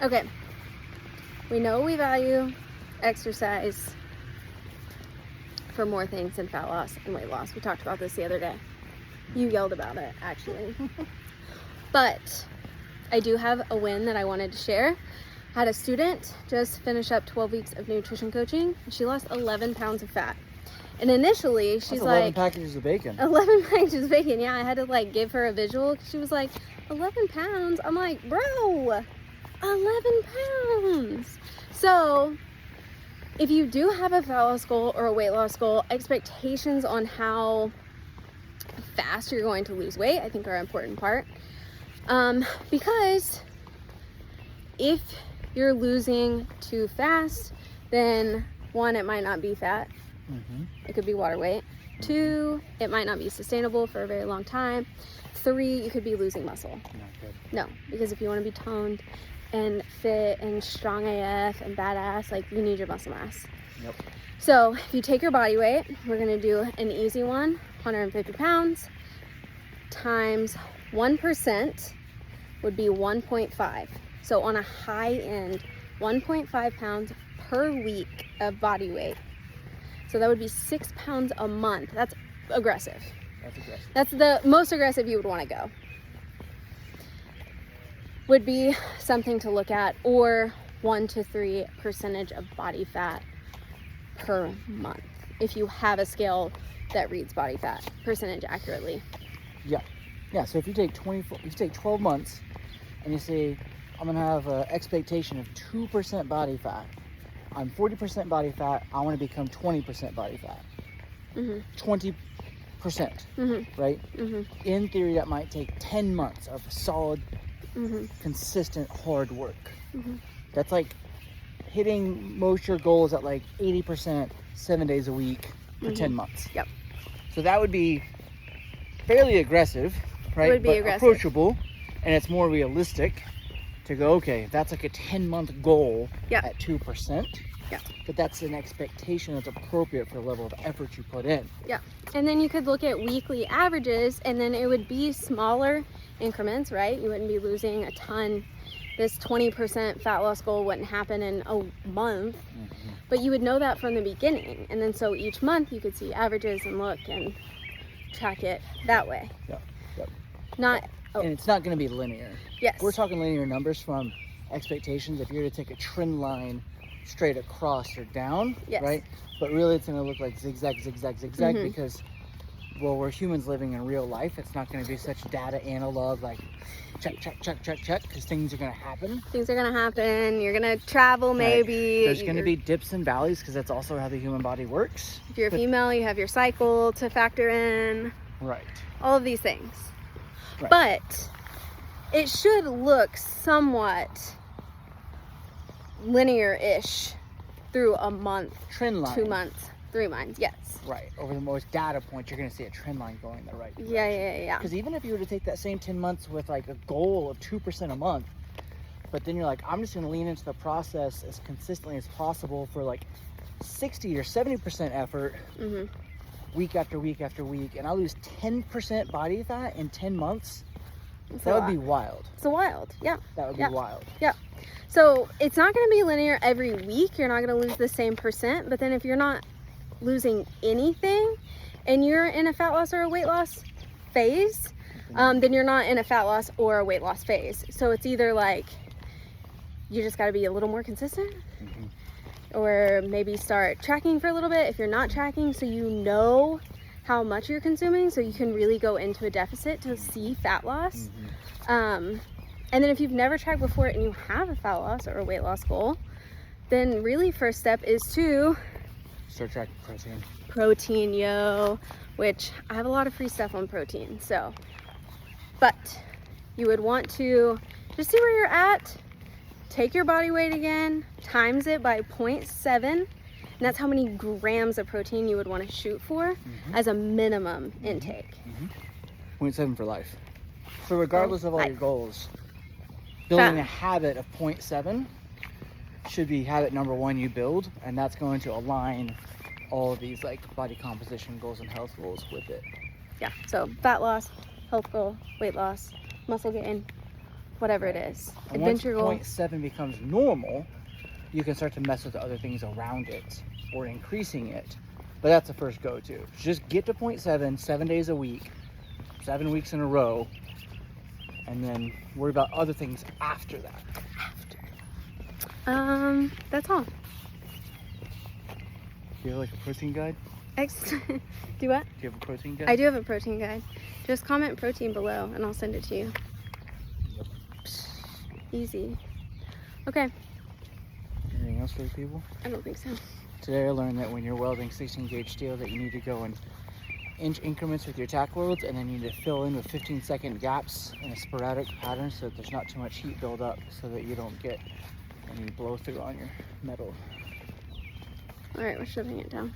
Okay. We know we value exercise for more things than fat loss and weight loss. We talked about this the other day. You yelled about it, actually. But I do have a win that I wanted to share. I had a student just finish up 12 weeks of nutrition coaching. She lost 11 pounds of fat. And initially, she's That's like... 11 packages of bacon. 11 packages of bacon, yeah. I had to, like, give her a visual. She was like, 11 pounds? I'm like, bro, 11 pounds. So, if you do have a fat loss goal or a weight loss goal, expectations on how fast you're going to lose weight, I think, are an important part. Because if you're losing too fast, then one, it might not be fat. It could be water weight. Two, it might not be sustainable for a very long time. Three, you could be losing muscle. Not good. No, because if you want to be toned and fit and strong AF and badass, like, you need your muscle mass. Yep. So if you take your body weight, we're going to do an easy one, 150 pounds times 1% would be 1.5. So on a high end, 1.5 pounds per week of body weight. So that would be 6 pounds a month. That's aggressive. That's aggressive. That's the most aggressive you would want to go. Would be something to look at, or 1 to 3% of body fat per month. If you have a scale that reads body fat percentage accurately. Yeah. Yeah, so if you take 12 months and you say, I'm going to have an expectation of 2% body fat. I'm 40% body fat. I want to become 20% body fat. 20%, right? In theory, that might take 10 months of solid, consistent, hard work. That's like hitting most of your goals at like 80%, 7 days a week for 10 months. Yep. So that would be fairly aggressive, right? It would be but aggressive. Approachable, and it's more realistic to go, okay, that's like a 10-month goal at 2%. Yeah. But that's an expectation that's appropriate for the level of effort you put in. Yeah. And then you could look at weekly averages, and then it would be smaller increments, right? You wouldn't be losing a ton. This 20% fat loss goal wouldn't happen in a month, but you would know that from the beginning. And then so each month you could see averages and look and track it that way. Yep. Yep. Not... And it's not going to be linear. Yes. We're talking linear numbers from expectations. If you're to take a trend line straight across or down, right? But really it's going to look like zigzag, zigzag, zigzag because, well, we're humans living in real life. It's not going to be such data analog, like check, check, check, check, check, because things are going to happen. Things are going to happen. You're going to travel maybe. Right. There's going to be dips and valleys because that's also how the human body works. If you're a female, you have your cycle to factor in. Right. All of these things. Right. But it should look somewhat linear-ish through a month, trend line, 2 months, 3 months. Yes. Right. Over the most data points, you're going to see a trend line going in the right direction. Yeah. Because even if you were to take that same 10 months with like a goal of 2% a month, but then you're like, I'm just going to lean into the process as consistently as possible for like 60 or 70% effort. Week after week after week, and I lose 10% body fat in 10 months, that would be wild. It's wild, yeah. That would be wild. Yeah. So it's not going to be linear every week. You're not going to lose the same percent, but then if you're not losing anything and you're in a fat loss or a weight loss phase, then you're not in a fat loss or a weight loss phase. So it's either like you just got to be a little more consistent, or maybe start tracking for a little bit if you're not tracking, so you know how much you're consuming, so you can really go into a deficit to see fat loss. And then if you've never tracked before and you have a fat loss or a weight loss goal, then really first step is to start tracking protein. Protein, yo, which I have a lot of free stuff on protein. So, but you would want to just see where you're at. Take your body weight again, times it by 0.7, and that's how many grams of protein you would want to shoot for as a minimum intake. 0.7 for life. So regardless of all your goals, building a habit of 0.7 should be habit number one you build, and that's going to align all of these like body composition goals and health goals with it. Yeah, so fat loss, health goal, weight loss, muscle gain, whatever it is. And once Adventure goal. 0.7 becomes normal, you can start to mess with the other things around it or increasing it. But that's the first go-to. Just get to 0.7, 7 days a week, 7 weeks in a row, and then worry about other things after that. That's all. Do you have like a protein guide? Do what? Do you have a protein guide? I do have a protein guide. Just comment protein below and I'll send it to you. Easy. Okay. Anything else for the people? I don't think so. Today I learned that when you're welding 16 gauge steel that you need to go in inch increments with your tack welds, and then you need to fill in with 15-second gaps in a sporadic pattern so that there's not too much heat build up so that you don't get any blow through on your metal. All right, we're shoving it down.